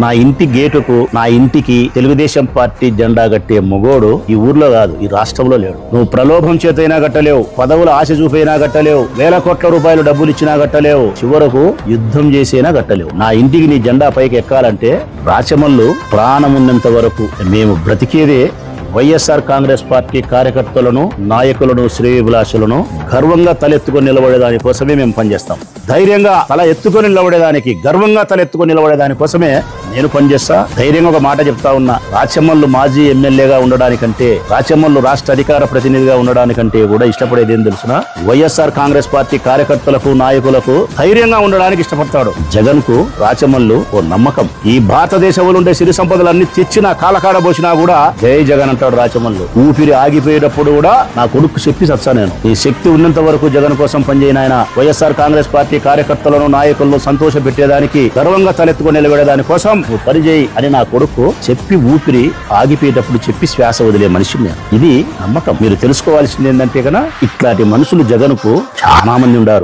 నా ఇంటి గేటుకు నా ఇంటికి తెలుగుదేశం పార్టీ జెండా కట్టే మొగోడు ఈ ఊర్లో కాదు, ఈ రాష్ట్రంలో లేడు. నువ్వు ప్రలోభం చేతైనా కట్టలేవు, పదవుల ఆశ చూపైనా కట్టలేవు, వేల కోట్ల రూపాయలు డబ్బులు ఇచ్చినా కట్టలేవు, చివరకు యుద్ధం చేసైనా కట్టలేవు. నా ఇంటికి నీ జెండా పైకి ఎక్కాలంటే రాచమల్లు ప్రాణమున్నంత వరకు మేము బ్రతికేదే వైఎస్ఆర్ కాంగ్రెస్ పార్టీ కార్యకర్తలను, నాయకులను, శ్రేయోభిలాషులను గర్వంగా తలెత్తుకొని నిలబడేదాని కోసమే మేము పనిచేస్తాం. ధైర్యంగా తల ఎత్తుకొని నిలబడేదానికి, గర్వంగా తలెత్తుకొని నిలబడేదాని కోసమే నేను పనిచేస్తా. ధైర్యంగా ఒక మాట చెప్తా ఉన్నా, రాచమల్లు మాజీ ఎమ్మెల్యేగా ఉండడానికంటే, రాచమల్లు రాష్ట్ర అధికార ప్రతినిధిగా ఉండడానికంటే కూడా ఇష్టపడేది ఏం తెలుసునా? వైఎస్ఆర్ కాంగ్రెస్ పార్టీ కార్యకర్తలకు, నాయకులకు ధైర్యంగా ఉండడానికి ఇష్టపడతాడు. జగన్ కు రాచమల్లు ఓ నమ్మకం. ఈ భారతదేశంలో ఉండే సిరి సంపదలన్నీ తెచ్చినా కాలకాడబోసినా కూడా జై జగన్ అంటాడు రాచమల్లు. ఊపిరి ఆగిపోయేటప్పుడు కూడా నా కొడుకు చెప్పి సచ్చా నేను, ఈ శక్తి ఉన్నంత వరకు జగన్ కోసం పనిచేయన ఆయన వైఎస్ఆర్ కాంగ్రెస్ పార్టీ కార్యకర్తలను, నాయకులను సంతోష పెట్టేదానికి, గర్వంగా తలెత్తుకొని నిలబడేదాని కోసం నువ్వు పనిచేయి అని నా కొడుకు చెప్పి, ఊపిరి ఆగిపోయేటప్పుడు చెప్పి శ్వాస వదిలే మనిషిని నేను. ఇది నమ్మకం. మీరు తెలుసుకోవాల్సింది ఏంటంటే కన్నా, ఇట్లాంటి మనుషులు జగన్ కు చాలా మంది ఉన్నారు.